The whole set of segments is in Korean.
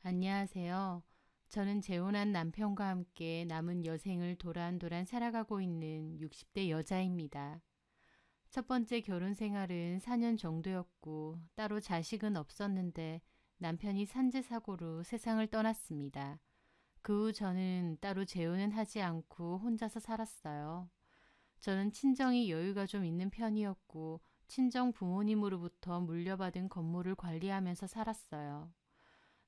안녕하세요. 저는 재혼한 남편과 함께 남은 여생을 도란도란 살아가고 있는 60대 여자입니다. 첫 번째 결혼 생활은 4년 정도였고 따로 자식은 없었는데 남편이 산재 사고로 세상을 떠났습니다. 그 후 저는 따로 재혼은 하지 않고 혼자서 살았어요. 저는 친정이 여유가 좀 있는 편이었고 친정 부모님으로부터 물려받은 건물을 관리하면서 살았어요.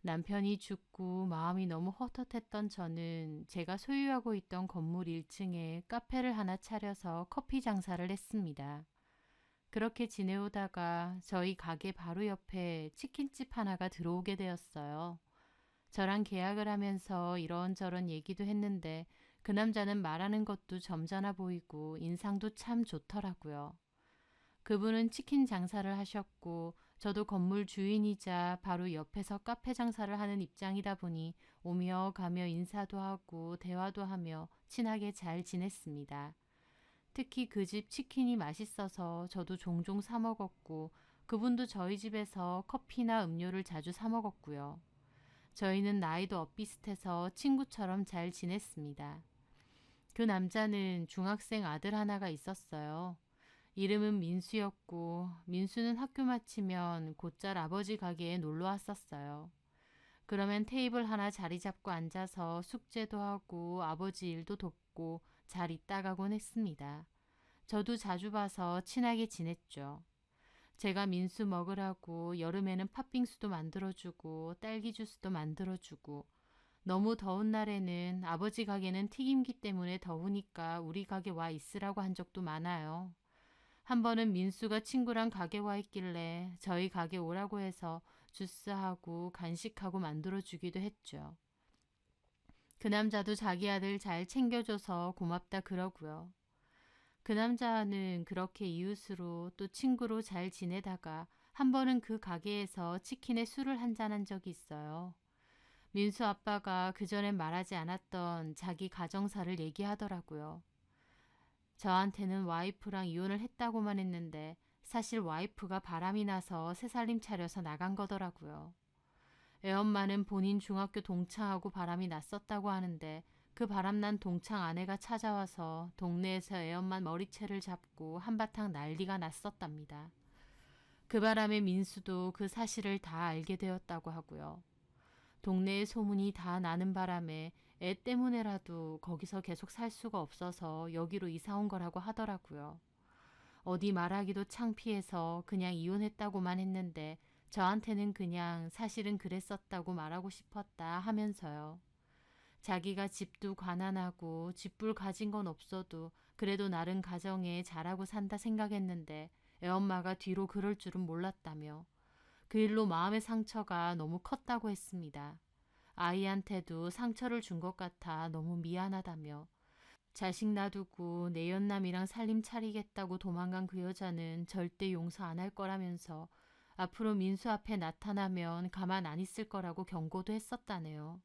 남편이 죽고 마음이 너무 헛헛했던 저는 제가 소유하고 있던 건물 1층에 카페를 하나 차려서 커피 장사를 했습니다. 그렇게 지내오다가 저희 가게 바로 옆에 치킨집 하나가 들어오게 되었어요. 저랑 계약을 하면서 이런저런 얘기도 했는데 그 남자는 말하는 것도 점잖아 보이고 인상도 참 좋더라고요. 그분은 치킨 장사를 하셨고 저도 건물 주인이자 바로 옆에서 카페 장사를 하는 입장이다 보니 오며 가며 인사도 하고 대화도 하며 친하게 잘 지냈습니다. 특히 그 집 치킨이 맛있어서 저도 종종 사 먹었고 그분도 저희 집에서 커피나 음료를 자주 사 먹었고요. 저희는 나이도 엇비슷해서 친구처럼 잘 지냈습니다. 그 남자는 중학생 아들 하나가 있었어요. 이름은 민수였고 민수는 학교 마치면 곧잘 아버지 가게에 놀러 왔었어요. 그러면 테이블 하나 자리 잡고 앉아서 숙제도 하고 아버지 일도 돕고 잘 있다가곤 했습니다. 저도 자주 봐서 친하게 지냈죠. 제가 민수 먹으라고 여름에는 팥빙수도 만들어주고 딸기 주스도 만들어주고 너무 더운 날에는 아버지 가게는 튀김기 때문에 더우니까 우리 가게 와 있으라고 한 적도 많아요. 한 번은 민수가 친구랑 가게 와 있길래 저희 가게 오라고 해서 주스하고 간식하고 만들어주기도 했죠. 그 남자도 자기 아들 잘 챙겨줘서 고맙다 그러고요. 그 남자는 그렇게 이웃으로 또 친구로 잘 지내다가 한 번은 그 가게에서 치킨에 술을 한잔한 적이 있어요. 민수 아빠가 그전엔 말하지 않았던 자기 가정사를 얘기하더라고요. 저한테는 와이프랑 이혼을 했다고만 했는데 사실 와이프가 바람이 나서 새살림 차려서 나간 거더라고요. 애엄마는 본인 중학교 동창하고 바람이 났었다고 하는데 그 바람난 동창 아내가 찾아와서 동네에서 애엄마 머리채를 잡고 한바탕 난리가 났었답니다. 그 바람에 민수도 그 사실을 다 알게 되었다고 하고요. 동네에 소문이 다 나는 바람에 애 때문에라도 거기서 계속 살 수가 없어서 여기로 이사 온 거라고 하더라고요. 어디 말하기도 창피해서 그냥 이혼했다고만 했는데 저한테는 그냥 사실은 그랬었다고 말하고 싶었다 하면서요. 자기가 집도 가난하고 집불 가진 건 없어도 그래도 나름 가정에 잘하고 산다 생각했는데 애엄마가 뒤로 그럴 줄은 몰랐다며 그 일로 마음의 상처가 너무 컸다고 했습니다. 아이한테도 상처를 준 것 같아 너무 미안하다며 자식 놔두고 내 연남이랑 살림 차리겠다고 도망간 그 여자는 절대 용서 안 할 거라면서 앞으로 민수 앞에 나타나면 가만 안 있을 거라고 경고도 했었다네요.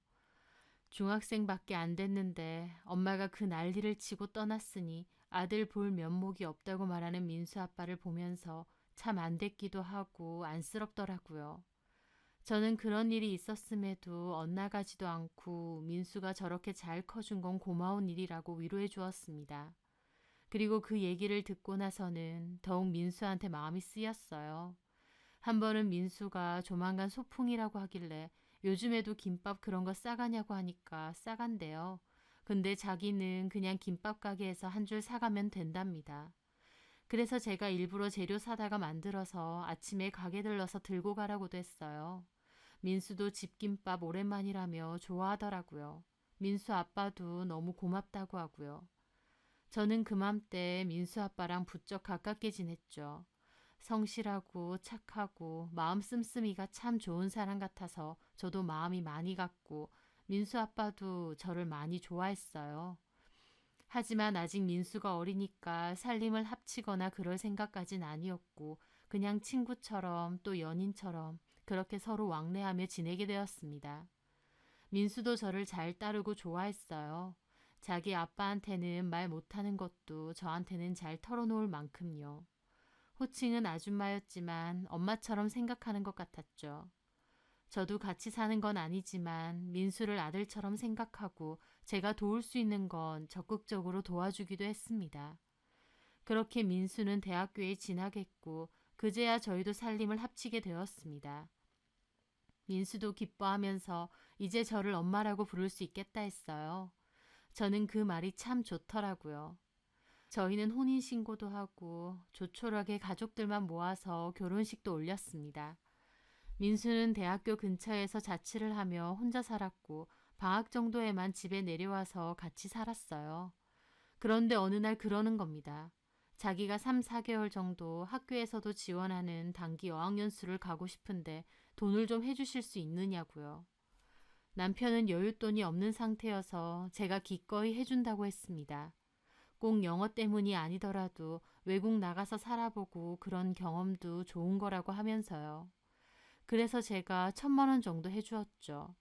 중학생밖에 안 됐는데 엄마가 그 난리를 치고 떠났으니 아들 볼 면목이 없다고 말하는 민수 아빠를 보면서 참 안 됐기도 하고 안쓰럽더라고요. 저는 그런 일이 있었음에도 엇나가지도 않고 민수가 저렇게 잘 커준 건 고마운 일이라고 위로해 주었습니다. 그리고 그 얘기를 듣고 나서는 더욱 민수한테 마음이 쓰였어요. 한 번은 민수가 조만간 소풍이라고 하길래 요즘에도 김밥 그런 거 싸가냐고 하니까 싸간대요. 근데 자기는 그냥 김밥 가게에서 한 줄 사가면 된답니다. 그래서 제가 일부러 재료 사다가 만들어서 아침에 가게 들러서 들고 가라고도 했어요. 민수도 집김밥 오랜만이라며 좋아하더라고요. 민수 아빠도 너무 고맙다고 하고요. 저는 그맘때 민수 아빠랑 부쩍 가깝게 지냈죠. 성실하고 착하고 마음 씀씀이가 참 좋은 사람 같아서 저도 마음이 많이 갔고 민수 아빠도 저를 많이 좋아했어요. 하지만 아직 민수가 어리니까 살림을 합치거나 그럴 생각까진 아니었고 그냥 친구처럼 또 연인처럼 그렇게 서로 왕래하며 지내게 되었습니다. 민수도 저를 잘 따르고 좋아했어요. 자기 아빠한테는 말 못하는 것도 저한테는 잘 털어놓을 만큼요. 호칭은 아줌마였지만 엄마처럼 생각하는 것 같았죠. 저도 같이 사는 건 아니지만 민수를 아들처럼 생각하고 제가 도울 수 있는 건 적극적으로 도와주기도 했습니다. 그렇게 민수는 대학교에 진학했고 그제야 저희도 살림을 합치게 되었습니다. 민수도 기뻐하면서 이제 저를 엄마라고 부를 수 있겠다 했어요. 저는 그 말이 참 좋더라고요. 저희는 혼인신고도 하고 조촐하게 가족들만 모아서 결혼식도 올렸습니다. 민수는 대학교 근처에서 자취를 하며 혼자 살았고 방학 정도에만 집에 내려와서 같이 살았어요. 그런데 어느 날 그러는 겁니다. 자기가 3, 4개월 정도 학교에서도 지원하는 단기 어학연수를 가고 싶은데 돈을 좀 해주실 수 있느냐고요. 남편은 여윳돈이 없는 상태여서 제가 기꺼이 해준다고 했습니다. 꼭 영어 때문이 아니더라도 외국 나가서 살아보고 그런 경험도 좋은 거라고 하면서요. 그래서 제가 1,000만 원 정도 해주었죠.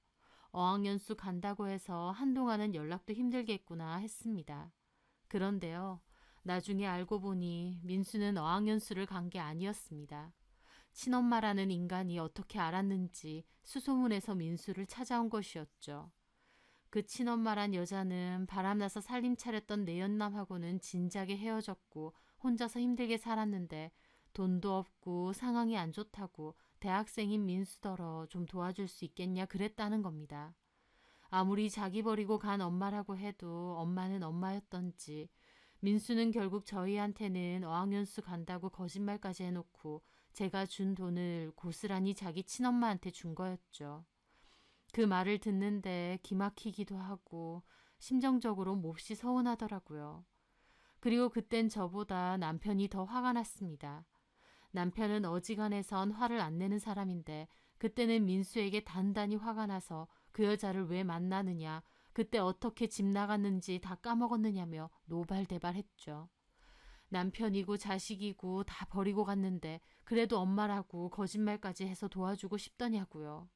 어학연수 간다고 해서 한동안은 연락도 힘들겠구나 했습니다. 그런데요. 나중에 알고 보니 민수는 어학연수를 간 게 아니었습니다. 친엄마라는 인간이 어떻게 알았는지 수소문해서 민수를 찾아온 것이었죠. 그 친엄마란 여자는 바람나서 살림 차렸던 내연남하고는 진작에 헤어졌고 혼자서 힘들게 살았는데 돈도 없고 상황이 안 좋다고 대학생인 민수더러 좀 도와줄 수 있겠냐 그랬다는 겁니다. 아무리 자기 버리고 간 엄마라고 해도 엄마는 엄마였던지 민수는 결국 저희한테는 어학연수 간다고 거짓말까지 해놓고 제가 준 돈을 고스란히 자기 친엄마한테 준 거였죠. 그 말을 듣는데 기막히기도 하고 심정적으로 몹시 서운하더라고요. 그리고 그땐 저보다 남편이 더 화가 났습니다. 남편은 어지간해선 화를 안 내는 사람인데 그때는 민수에게 단단히 화가 나서 그 여자를 왜 만나느냐, 그때 어떻게 집 나갔는지 다 까먹었느냐며 노발대발했죠. 남편이고 자식이고 다 버리고 갔는데 그래도 엄마라고 거짓말까지 해서 도와주고 싶더냐고요.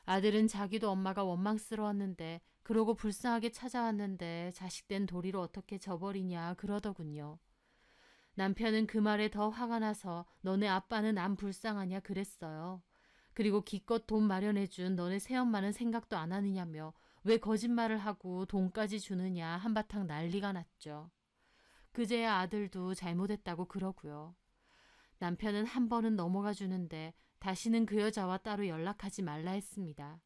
아들은 자기도 엄마가 원망스러웠는데 그러고 불쌍하게 찾아왔는데 자식된 도리로 어떻게 저버리냐 그러더군요. 남편은 그 말에 더 화가 나서 너네 아빠는 안 불쌍하냐 그랬어요. 그리고 기껏 돈 마련해준 너네 새엄마는 생각도 안 하느냐며 왜 거짓말을 하고 돈까지 주느냐 한바탕 난리가 났죠. 그제야 아들도 잘못했다고 그러고요. 남편은 한 번은 넘어가 주는데 다시는 그 여자와 따로 연락하지 말라 했습니다.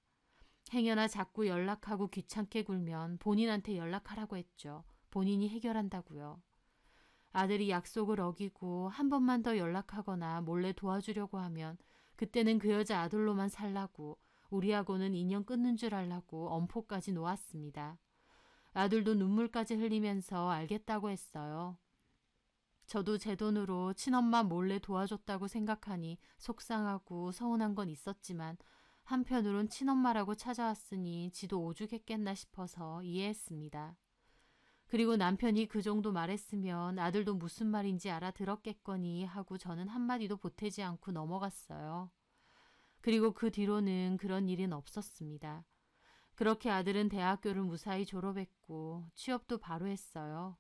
행여나 자꾸 연락하고 귀찮게 굴면 본인한테 연락하라고 했죠. 본인이 해결한다고요. 아들이 약속을 어기고 한 번만 더 연락하거나 몰래 도와주려고 하면 그때는 그 여자 아들로만 살라고 우리하고는 인연 끊는 줄 알라고 엄포까지 놓았습니다. 아들도 눈물까지 흘리면서 알겠다고 했어요. 저도 제 돈으로 친엄마 몰래 도와줬다고 생각하니 속상하고 서운한 건 있었지만 한편으론 친엄마라고 찾아왔으니 지도 오죽했겠나 싶어서 이해했습니다. 그리고 남편이 그 정도 말했으면 아들도 무슨 말인지 알아들었겠거니 하고 저는 한마디도 보태지 않고 넘어갔어요. 그리고 그 뒤로는 그런 일은 없었습니다. 그렇게 아들은 대학교를 무사히 졸업했고 취업도 바로 했어요.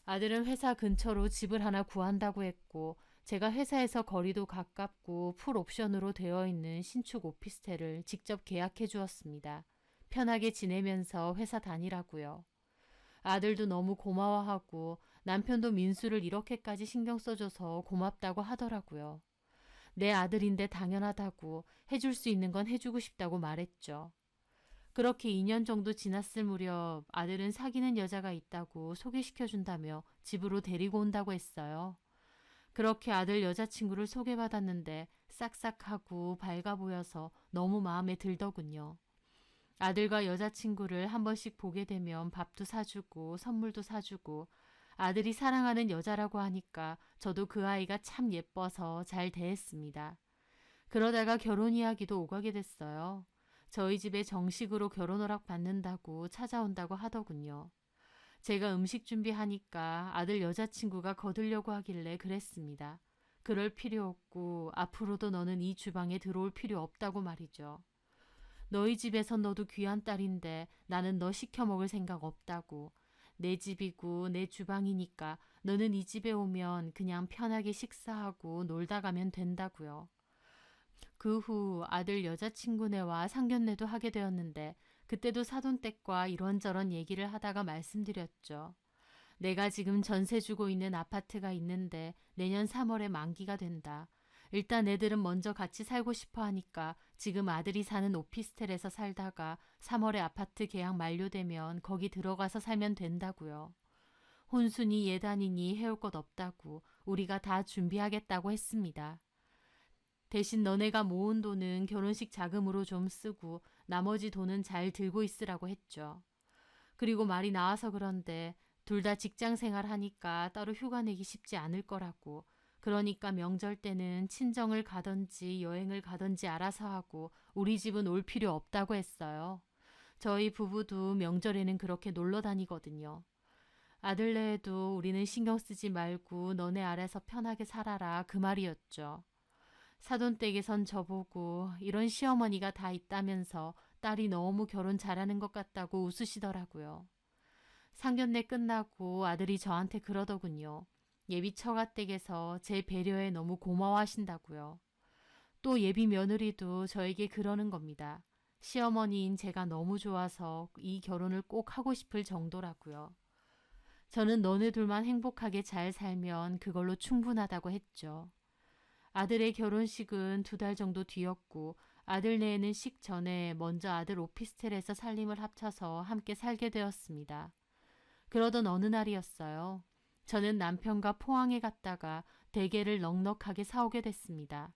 아들은 회사 근처로 집을 하나 구한다고 했고 제가 회사에서 거리도 가깝고 풀옵션으로 되어 있는 신축 오피스텔을 직접 계약해 주었습니다. 편하게 지내면서 회사 다니라고요. 아들도 너무 고마워하고 남편도 민수를 이렇게까지 신경 써줘서 고맙다고 하더라고요. 내 아들인데 당연하다고 해줄 수 있는 건 해주고 싶다고 말했죠. 그렇게 2년 정도 지났을 무렵 아들은 사귀는 여자가 있다고 소개시켜준다며 집으로 데리고 온다고 했어요. 그렇게 아들 여자친구를 소개받았는데 싹싹하고 밝아 보여서 너무 마음에 들더군요. 아들과 여자친구를 한 번씩 보게 되면 밥도 사주고 선물도 사주고 아들이 사랑하는 여자라고 하니까 저도 그 아이가 참 예뻐서 잘 대했습니다. 그러다가 결혼 이야기도 오가게 됐어요. 저희 집에 정식으로 결혼 허락 받는다고 찾아온다고 하더군요. 제가 음식 준비하니까 아들 여자친구가 거들려고 하길래 그랬습니다. 그럴 필요 없고 앞으로도 너는 이 주방에 들어올 필요 없다고 말이죠. 너희 집에선 너도 귀한 딸인데 나는 너 시켜 먹을 생각 없다고. 내 집이고 내 주방이니까 너는 이 집에 오면 그냥 편하게 식사하고 놀다 가면 된다고요. 그 후 아들 여자친구네와 상견례도 하게 되었는데 그때도 사돈댁과 이런저런 얘기를 하다가 말씀드렸죠. 내가 지금 전세 주고 있는 아파트가 있는데 내년 3월에 만기가 된다. 일단 애들은 먼저 같이 살고 싶어 하니까 지금 아들이 사는 오피스텔에서 살다가 3월에 아파트 계약 만료되면 거기 들어가서 살면 된다고요. 혼수니 예단이니 해올 것 없다고 우리가 다 준비하겠다고 했습니다. 대신 너네가 모은 돈은 결혼식 자금으로 좀 쓰고 나머지 돈은 잘 들고 있으라고 했죠. 그리고 말이 나와서 그런데 둘 다 직장 생활 하니까 따로 휴가 내기 쉽지 않을 거라고. 그러니까 명절 때는 친정을 가든지 여행을 가든지 알아서 하고 우리 집은 올 필요 없다고 했어요. 저희 부부도 명절에는 그렇게 놀러 다니거든요. 아들네에도 우리는 신경 쓰지 말고 너네 아래서 편하게 살아라 그 말이었죠. 사돈댁에선 저보고 이런 시어머니가 다 있다면서 딸이 너무 결혼 잘하는 것 같다고 웃으시더라고요. 상견례 끝나고 아들이 저한테 그러더군요. 예비 처가댁에서 제 배려에 너무 고마워하신다고요. 또 예비 며느리도 저에게 그러는 겁니다. 시어머니인 제가 너무 좋아서 이 결혼을 꼭 하고 싶을 정도라고요. 저는 너네 둘만 행복하게 잘 살면 그걸로 충분하다고 했죠. 아들의 결혼식은 2달 정도 뒤였고 아들네에는 식 전에 먼저 아들 오피스텔에서 살림을 합쳐서 함께 살게 되었습니다. 그러던 어느 날이었어요. 저는 남편과 포항에 갔다가 대게를 넉넉하게 사오게 됐습니다.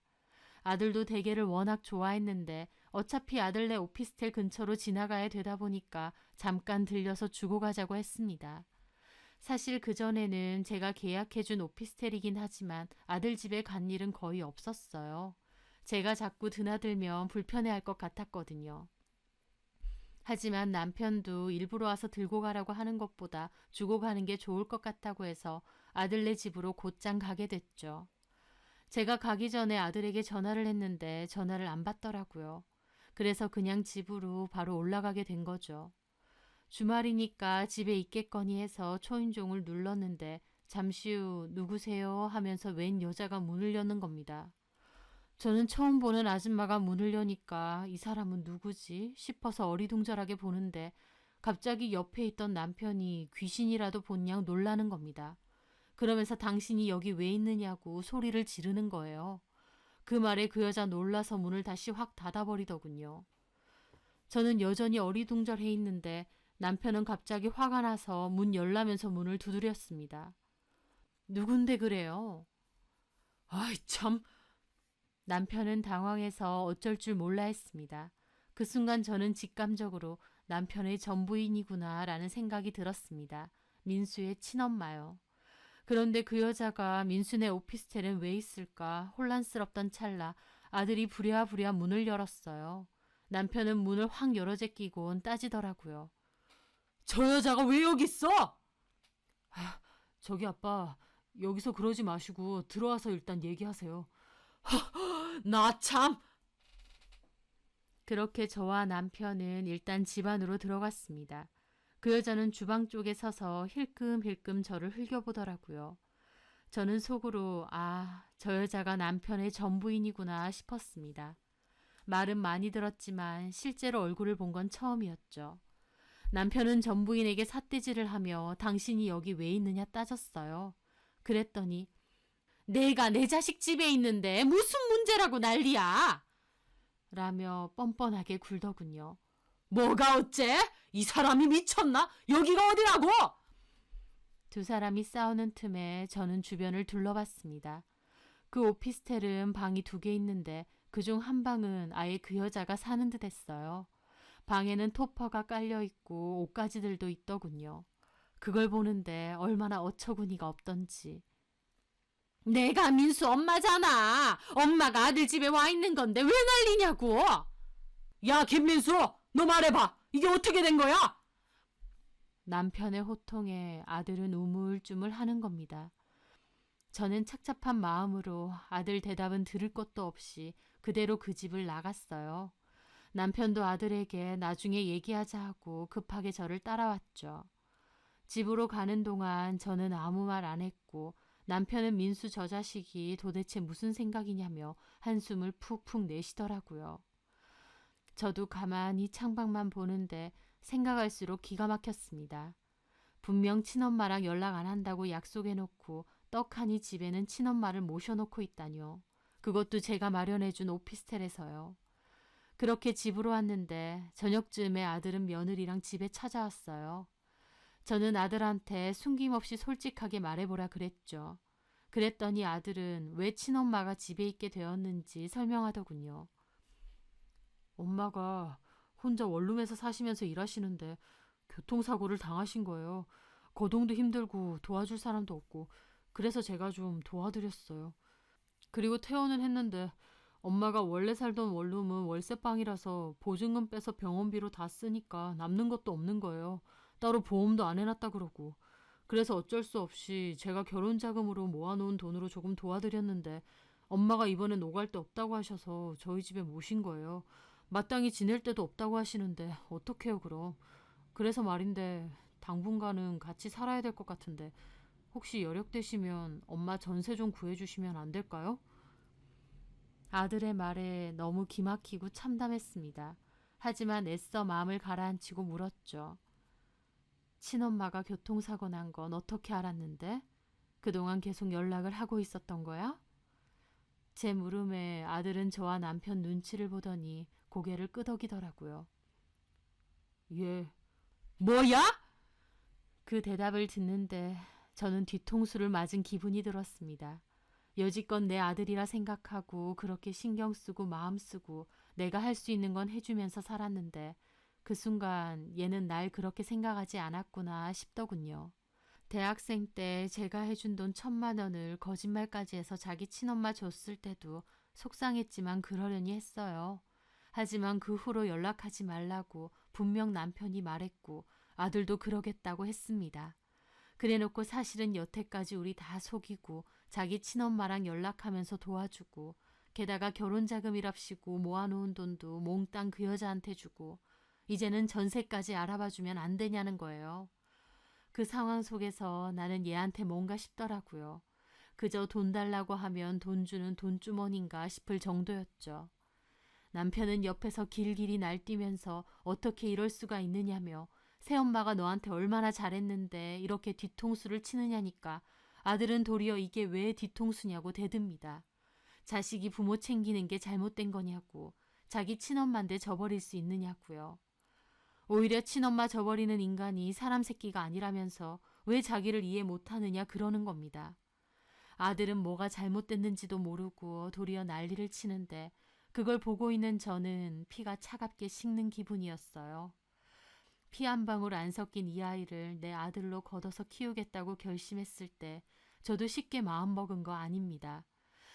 아들도 대게를 워낙 좋아했는데 어차피 아들네 오피스텔 근처로 지나가야 되다 보니까 잠깐 들려서 주고 가자고 했습니다. 사실 그전에는 제가 계약해준 오피스텔이긴 하지만 아들 집에 간 일은 거의 없었어요. 제가 자꾸 드나들면 불편해할 것 같았거든요. 하지만 남편도 일부러 와서 들고 가라고 하는 것보다 주고 가는 게 좋을 것 같다고 해서 아들네 집으로 곧장 가게 됐죠. 제가 가기 전에 아들에게 전화를 했는데 전화를 안 받더라고요. 그래서 그냥 집으로 바로 올라가게 된 거죠. 주말이니까 집에 있겠거니 해서 초인종을 눌렀는데 잠시 후 누구세요 하면서 웬 여자가 문을 여는 겁니다. 저는 처음 보는 아줌마가 문을 여니까 이 사람은 누구지 싶어서 어리둥절하게 보는데 갑자기 옆에 있던 남편이 귀신이라도 본 양 놀라는 겁니다. 그러면서 당신이 여기 왜 있느냐고 소리를 지르는 거예요. 그 말에 그 여자 놀라서 문을 다시 확 닫아버리더군요. 저는 여전히 어리둥절해 있는데 남편은 갑자기 화가 나서 문 열라면서 문을 두드렸습니다. 누군데 그래요? 아이 참. 남편은 당황해서 어쩔 줄 몰라 했습니다. 그 순간 저는 직감적으로 남편의 전부인이구나 라는 생각이 들었습니다. 민수의 친엄마요. 그런데 그 여자가 민수네 오피스텔엔 왜 있을까 혼란스럽던 찰나 아들이 부랴부랴 문을 열었어요. 남편은 문을 확 열어 제끼곤 따지더라고요. 저 여자가 왜 여기 있어? 아, 저기 아빠 여기서 그러지 마시고 들어와서 일단 얘기하세요. 나 참. 그렇게 저와 남편은 일단 집 안으로 들어갔습니다. 그 여자는 주방 쪽에 서서 힐끔힐끔 저를 흘겨보더라고요. 저는 속으로 저 여자가 남편의 전부인이구나 싶었습니다. 말은 많이 들었지만 실제로 얼굴을 본 건 처음이었죠. 남편은 전부인에게 삿대질을 하며 당신이 여기 왜 있느냐 따졌어요. 그랬더니 내가 내 자식 집에 있는데 무슨 문제라고 난리야! 라며 뻔뻔하게 굴더군요. 뭐가 어째? 이 사람이 미쳤나? 여기가 어디라고? 두 사람이 싸우는 틈에 저는 주변을 둘러봤습니다. 그 오피스텔은 방이 2개 있는데 그중 한 방은 아예 그 여자가 사는 듯 했어요. 방에는 토퍼가 깔려있고 옷가지들도 있더군요. 그걸 보는데 얼마나 어처구니가 없던지. 내가 민수 엄마잖아. 엄마가 아들 집에 와 있는 건데 왜 난리냐고. 야 김민수 너 말해봐. 이게 어떻게 된 거야? 남편의 호통에 아들은 우물쭈물 하는 겁니다. 저는 착잡한 마음으로 아들 대답은 들을 것도 없이 그대로 그 집을 나갔어요. 남편도 아들에게 나중에 얘기하자 하고 급하게 저를 따라왔죠. 집으로 가는 동안 저는 아무 말 안 했고 남편은 민수 저 자식이 도대체 무슨 생각이냐며 한숨을 푹푹 내쉬더라고요. 저도 가만히 창밖만 보는데 생각할수록 기가 막혔습니다. 분명 친엄마랑 연락 안 한다고 약속해놓고 떡하니 집에는 친엄마를 모셔놓고 있다뇨. 그것도 제가 마련해준 오피스텔에서요. 그렇게 집으로 왔는데 저녁쯤에 아들은 며느리랑 집에 찾아왔어요. 저는 아들한테 숨김없이 솔직하게 말해보라 그랬죠. 그랬더니 아들은 왜 친엄마가 집에 있게 되었는지 설명하더군요. 엄마가 혼자 원룸에서 사시면서 일하시는데 교통사고를 당하신 거예요. 거동도 힘들고 도와줄 사람도 없고 그래서 제가 좀 도와드렸어요. 그리고 퇴원은 했는데 엄마가 원래 살던 원룸은 월세방이라서 보증금 빼서 병원비로 다 쓰니까 남는 것도 없는 거예요. 따로 보험도 안 해놨다 그러고. 그래서 어쩔 수 없이 제가 결혼 자금으로 모아놓은 돈으로 조금 도와드렸는데 엄마가 이번엔 오갈 데 없다고 하셔서 저희 집에 모신 거예요. 마땅히 지낼 데도 없다고 하시는데 어떡해요 그럼. 그래서 말인데 당분간은 같이 살아야 될 것 같은데 혹시 여력되시면 엄마 전세 좀 구해주시면 안 될까요? 아들의 말에 너무 기막히고 참담했습니다. 하지만 애써 마음을 가라앉히고 물었죠. 친엄마가 교통사고 난 건 어떻게 알았는데? 그동안 계속 연락을 하고 있었던 거야? 제 물음에 아들은 저와 남편 눈치를 보더니 고개를 끄덕이더라고요. 예. 뭐야? 그 대답을 듣는데 저는 뒤통수를 맞은 기분이 들었습니다. 여지껏 내 아들이라 생각하고 그렇게 신경 쓰고 마음 쓰고 내가 할 수 있는 건 해주면서 살았는데 그 순간 얘는 날 그렇게 생각하지 않았구나 싶더군요. 대학생 때 제가 해준 돈 1,000만 원을 거짓말까지 해서 자기 친엄마 줬을 때도 속상했지만 그러려니 했어요. 하지만 그 후로 연락하지 말라고 분명 남편이 말했고 아들도 그러겠다고 했습니다. 그래놓고 사실은 여태까지 우리 다 속이고 자기 친엄마랑 연락하면서 도와주고 게다가 결혼자금이랍시고 모아놓은 돈도 몽땅 그 여자한테 주고 이제는 전세까지 알아봐주면 안 되냐는 거예요. 그 상황 속에서 나는 얘한테 뭔가 싶더라고요. 그저 돈 달라고 하면 돈 주는 돈주머니인가 싶을 정도였죠. 남편은 옆에서 길길이 날뛰면서 어떻게 이럴 수가 있느냐며 새엄마가 너한테 얼마나 잘했는데 이렇게 뒤통수를 치느냐니까 아들은 도리어 이게 왜 뒤통수냐고 대듭니다. 자식이 부모 챙기는 게 잘못된 거냐고 자기 친엄마인데 저버릴 수 있느냐고요. 오히려 친엄마 저버리는 인간이 사람 새끼가 아니라면서 왜 자기를 이해 못하느냐 그러는 겁니다. 아들은 뭐가 잘못됐는지도 모르고 도리어 난리를 치는데 그걸 보고 있는 저는 피가 차갑게 식는 기분이었어요. 피 한 방울 안 섞인 이 아이를 내 아들로 걷어서 키우겠다고 결심했을 때 저도 쉽게 마음먹은 거 아닙니다.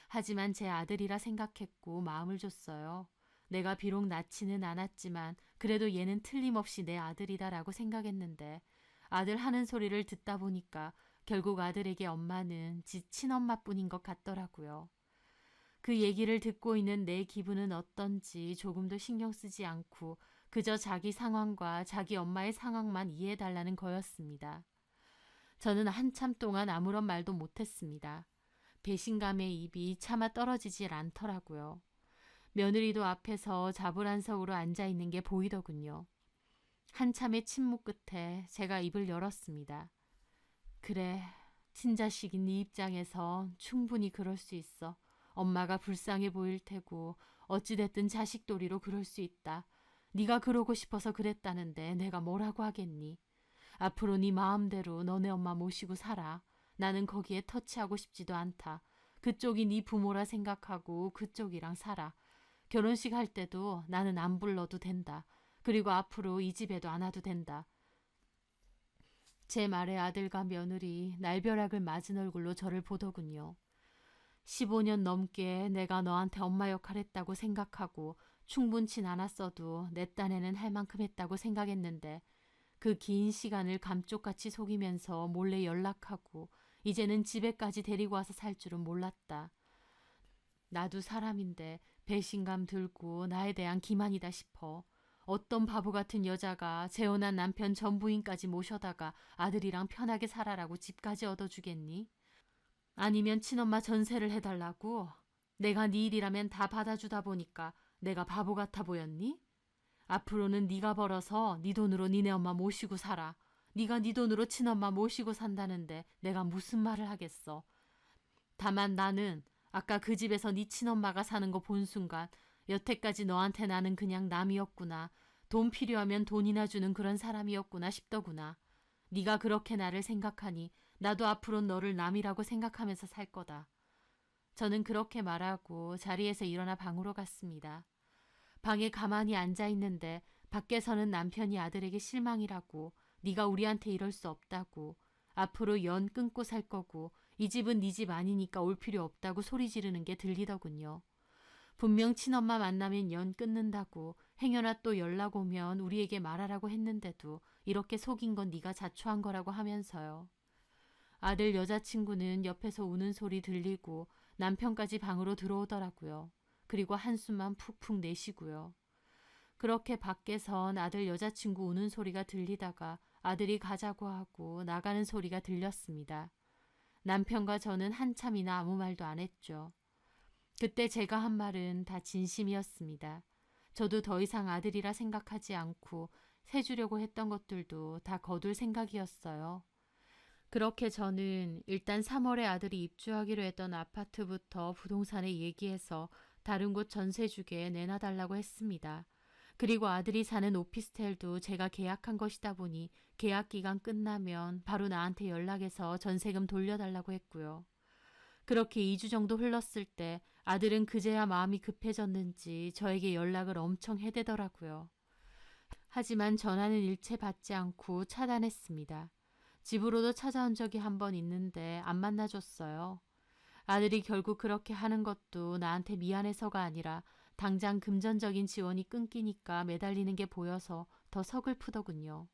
하지만 제 아들이라 생각했고 마음을 줬어요. 내가 비록 낳지는 않았지만 그래도 얘는 틀림없이 내 아들이다라고 생각했는데 아들 하는 소리를 듣다 보니까 결국 아들에게 엄마는 지 친엄마뿐인 것 같더라고요. 그 얘기를 듣고 있는 내 기분은 어떤지 조금도 신경 쓰지 않고 그저 자기 상황과 자기 엄마의 상황만 이해해달라는 거였습니다. 저는 한참 동안 아무런 말도 못했습니다. 배신감의 입이 차마 떨어지질 않더라고요. 며느리도 앞에서 자불안석으로 앉아있는 게 보이더군요. 한참의 침묵 끝에 제가 입을 열었습니다. 그래, 친자식인 네 입장에서 충분히 그럴 수 있어. 엄마가 불쌍해 보일 테고 어찌됐든 자식 도리로 그럴 수 있다. 네가 그러고 싶어서 그랬다는데 내가 뭐라고 하겠니. 앞으로 네 마음대로 너네 엄마 모시고 살아. 나는 거기에 터치하고 싶지도 않다. 그쪽이 네 부모라 생각하고 그쪽이랑 살아. 결혼식 할 때도 나는 안 불러도 된다. 그리고 앞으로 이 집에도 안 와도 된다. 제 말에 아들과 며느리 날벼락을 맞은 얼굴로 저를 보더군요. 15년 넘게 내가 너한테 엄마 역할 했다고 생각하고 충분치 않았어도 내 딴에는 할 만큼 했다고 생각했는데 그 긴 시간을 감쪽같이 속이면서 몰래 연락하고 이제는 집에까지 데리고 와서 살 줄은 몰랐다. 나도 사람인데 배신감 들고 나에 대한 기만이다 싶어. 어떤 바보 같은 여자가 재혼한 남편 전 부인까지 모셔다가 아들이랑 편하게 살아라고 집까지 얻어주겠니? 아니면 친엄마 전세를 해달라고? 내가 네 일이라면 다 받아주다 보니까 내가 바보 같아 보였니? 앞으로는 네가 벌어서 네 돈으로 니네 엄마 모시고 살아. 네가 네 돈으로 친엄마 모시고 산다는데 내가 무슨 말을 하겠어. 다만 나는 아까 그 집에서 네 친엄마가 사는 거 본 순간 여태까지 너한테 나는 그냥 남이었구나. 돈 필요하면 돈이나 주는 그런 사람이었구나 싶더구나. 네가 그렇게 나를 생각하니 나도 앞으로 너를 남이라고 생각하면서 살 거다. 저는 그렇게 말하고 자리에서 일어나 방으로 갔습니다. 방에 가만히 앉아 있는데 밖에서는 남편이 아들에게 실망이라고, 네가 우리한테 이럴 수 없다고, 앞으로 연 끊고 살 거고 이 집은 네 집 아니니까 올 필요 없다고 소리 지르는 게 들리더군요. 분명 친엄마 만나면 연 끊는다고, 행여나 또 연락 오면 우리에게 말하라고 했는데도 이렇게 속인 건 네가 자초한 거라고 하면서요. 아들 여자친구는 옆에서 우는 소리 들리고 남편까지 방으로 들어오더라고요. 그리고 한숨만 푹푹 내쉬고요. 그렇게 밖에선 아들 여자친구 우는 소리가 들리다가 아들이 가자고 하고 나가는 소리가 들렸습니다. 남편과 저는 한참이나 아무 말도 안 했죠. 그때 제가 한 말은 다 진심이었습니다. 저도 더 이상 아들이라 생각하지 않고 세주려고 했던 것들도 다 거둘 생각이었어요. 그렇게 저는 일단 3월에 아들이 입주하기로 했던 아파트부터 부동산에 얘기해서 다른 곳 전세 주게 내놔달라고 했습니다. 그리고 아들이 사는 오피스텔도 제가 계약한 것이다 보니 계약 기간 끝나면 바로 나한테 연락해서 전세금 돌려달라고 했고요. 그렇게 2주 정도 흘렀을 때 아들은 그제야 마음이 급해졌는지 저에게 연락을 엄청 해대더라고요. 하지만 전화는 일체 받지 않고 차단했습니다. 집으로도 찾아온 적이 한 번 있는데 안 만나줬어요. 아들이 결국 그렇게 하는 것도 나한테 미안해서가 아니라 당장 금전적인 지원이 끊기니까 매달리는 게 보여서 더 서글프더군요.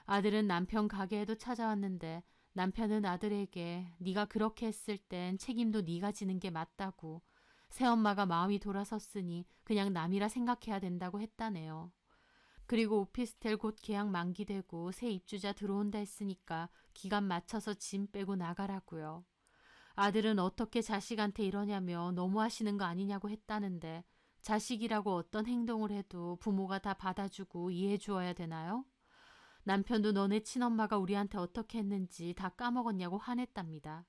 아들은 남편 가게에도 찾아왔는데 남편은 아들에게 네가 그렇게 했을 땐 책임도 네가 지는 게 맞다고, 새엄마가 마음이 돌아섰으니 그냥 남이라 생각해야 된다고 했다네요. 그리고 오피스텔 곧 계약 만기되고 새 입주자 들어온다 했으니까 기간 맞춰서 짐 빼고 나가라고요. 아들은 어떻게 자식한테 이러냐며 너무하시는 거 아니냐고 했다는데, 자식이라고 어떤 행동을 해도 부모가 다 받아주고 이해해 주어야 되나요? 남편도 너네 친엄마가 우리한테 어떻게 했는지 다 까먹었냐고 화냈답니다.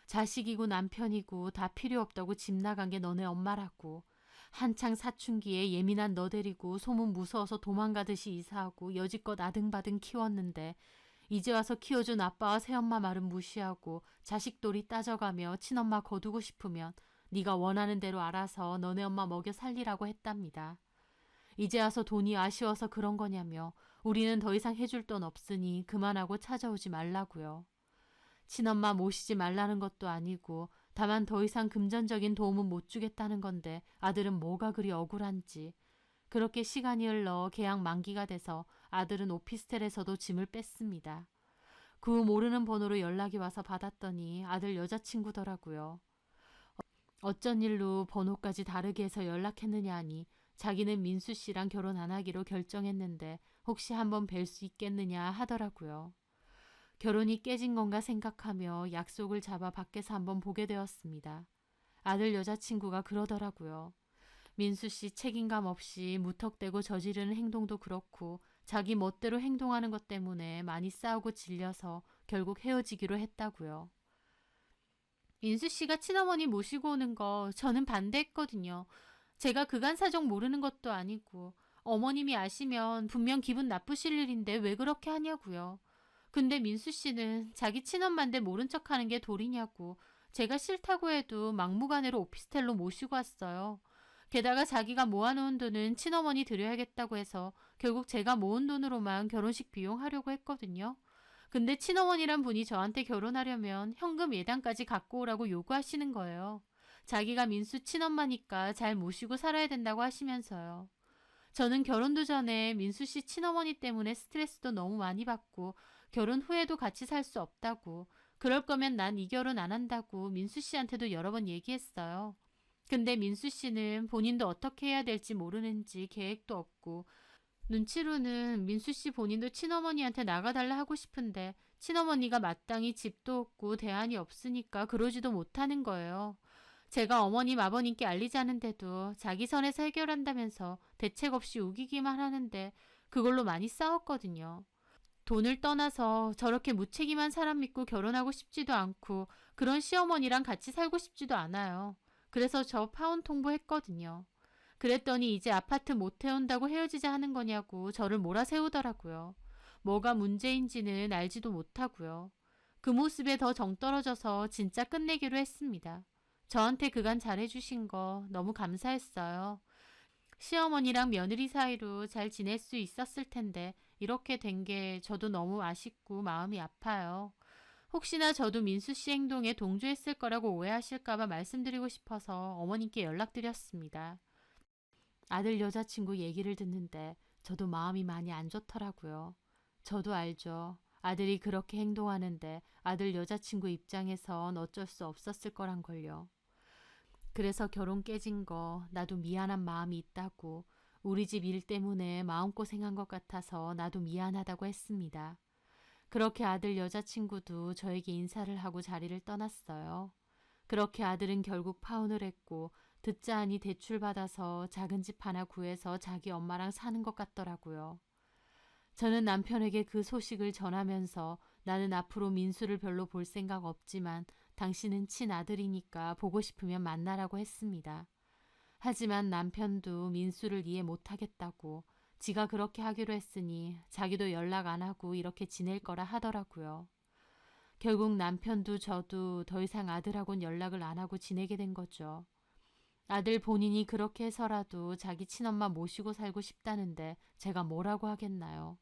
자식이고 남편이고 다 필요 없다고 집 나간 게 너네 엄마라고. 한창 사춘기에 예민한 너 데리고 소문 무서워서 도망가듯이 이사하고 여지껏 아등바등 키웠는데 이제 와서 키워준 아빠와 새엄마 말은 무시하고 자식돌이 따져가며 친엄마 거두고 싶으면 네가 원하는 대로 알아서 너네 엄마 먹여 살리라고 했답니다. 이제 와서 돈이 아쉬워서 그런 거냐며 우리는 더 이상 해줄 돈 없으니 그만하고 찾아오지 말라고요. 친엄마 모시지 말라는 것도 아니고 다만 더 이상 금전적인 도움은 못 주겠다는 건데 아들은 뭐가 그리 억울한지. 그렇게 시간이 흘러 계약 만기가 돼서 아들은 오피스텔에서도 짐을 뺐습니다. 그 후 모르는 번호로 연락이 와서 받았더니 아들 여자친구더라고요. 어쩐 일로 번호까지 다르게 해서 연락했느냐 하니 자기는 민수 씨랑 결혼 안 하기로 결정했는데 혹시 한번 뵐 수 있겠느냐 하더라고요. 결혼이 깨진 건가 생각하며 약속을 잡아 밖에서 한번 보게 되었습니다. 아들 여자친구가 그러더라고요. 민수 씨 책임감 없이 무턱대고 저지르는 행동도 그렇고 자기 멋대로 행동하는 것 때문에 많이 싸우고 질려서 결국 헤어지기로 했다고요. 민수 씨가 친어머니 모시고 오는 거 저는 반대했거든요. 제가 그간 사정 모르는 것도 아니고 어머님이 아시면 분명 기분 나쁘실 일인데 왜 그렇게 하냐고요. 근데 민수 씨는 자기 친엄마인데 모른 척하는 게 도리냐고, 제가 싫다고 해도 막무가내로 오피스텔로 모시고 왔어요. 게다가 자기가 모아놓은 돈은 친어머니 드려야겠다고 해서 결국 제가 모은 돈으로만 결혼식 비용 하려고 했거든요. 근데 친어머니란 분이 저한테 결혼하려면 현금 예단까지 갖고 오라고 요구하시는 거예요. 자기가 민수 친엄마니까 잘 모시고 살아야 된다고 하시면서요. 저는 결혼도 전에 민수 씨 친어머니 때문에 스트레스도 너무 많이 받고 결혼 후에도 같이 살 수 없다고, 그럴 거면 난 이 결혼 안 한다고 민수 씨한테도 여러 번 얘기했어요. 근데 민수 씨는 본인도 어떻게 해야 될지 모르는지 계획도 없고, 눈치로는 민수 씨 본인도 친어머니한테 나가달라 하고 싶은데 친어머니가 마땅히 집도 없고 대안이 없으니까 그러지도 못하는 거예요. 제가 어머님 아버님께 알리자는데도 자기 선에서 해결한다면서 대책 없이 우기기만 하는데 그걸로 많이 싸웠거든요. 돈을 떠나서 저렇게 무책임한 사람 믿고 결혼하고 싶지도 않고 그런 시어머니랑 같이 살고 싶지도 않아요. 그래서 저 파혼 통보했거든요. 그랬더니 이제 아파트 못 태운다고 헤어지자 하는 거냐고 저를 몰아세우더라고요. 뭐가 문제인지는 알지도 못하고요. 그 모습에 더 정 떨어져서 진짜 끝내기로 했습니다. 저한테 그간 잘해주신 거 너무 감사했어요. 시어머니랑 며느리 사이로 잘 지낼 수 있었을 텐데 이렇게 된 게 저도 너무 아쉽고 마음이 아파요. 혹시나 저도 민수 씨 행동에 동조했을 거라고 오해하실까봐 말씀드리고 싶어서 어머님께 연락드렸습니다. 아들 여자친구 얘기를 듣는데 저도 마음이 많이 안 좋더라고요. 저도 알죠. 아들이 그렇게 행동하는데 아들 여자친구 입장에선 어쩔 수 없었을 거란 걸요. 그래서 결혼 깨진 거 나도 미안한 마음이 있다고, 우리 집 일 때문에 마음고생한 것 같아서 나도 미안하다고 했습니다. 그렇게 아들 여자친구도 저에게 인사를 하고 자리를 떠났어요. 그렇게 아들은 결국 파혼을 했고 듣자 하니 대출받아서 작은 집 하나 구해서 자기 엄마랑 사는 것 같더라고요. 저는 남편에게 그 소식을 전하면서 나는 앞으로 민수를 별로 볼 생각 없지만 당신은 친아들이니까 보고 싶으면 만나라고 했습니다. 하지만 남편도 민수를 이해 못하겠다고, 지가 그렇게 하기로 했으니 자기도 연락 안 하고 이렇게 지낼 거라 하더라고요. 결국 남편도 저도 더 이상 아들하고는 연락을 안 하고 지내게 된 거죠. 아들 본인이 그렇게 해서라도 자기 친엄마 모시고 살고 싶다는데 제가 뭐라고 하겠나요?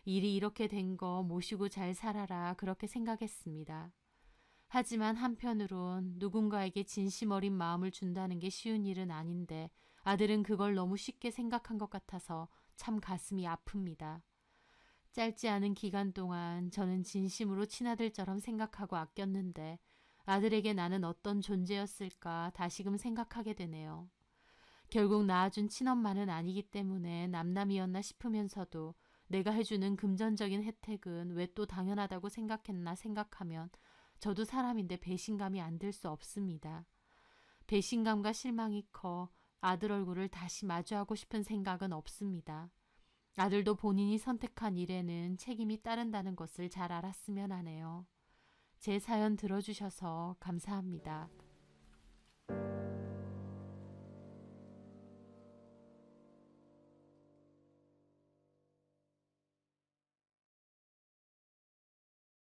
일이 이렇게 된 거 모시고 잘 살아라 그렇게 생각했습니다. 하지만 한편으론 누군가에게 진심 어린 마음을 준다는 게 쉬운 일은 아닌데 아들은 그걸 너무 쉽게 생각한 것 같아서 참 가슴이 아픕니다. 짧지 않은 기간 동안 저는 진심으로 친아들처럼 생각하고 아꼈는데 아들에게 나는 어떤 존재였을까 다시금 생각하게 되네요. 결국 낳아준 친엄마는 아니기 때문에 남남이었나 싶으면서도 내가 해주는 금전적인 혜택은 왜 또 당연하다고 생각했나 생각하면 저도 사람인데 배신감이 안 들 수 없습니다. 배신감과 실망이 커 아들 얼굴을 다시 마주하고 싶은 생각은 없습니다. 아들도 본인이 선택한 일에는 책임이 따른다는 것을 잘 알았으면 하네요. 제 사연 들어주셔서 감사합니다.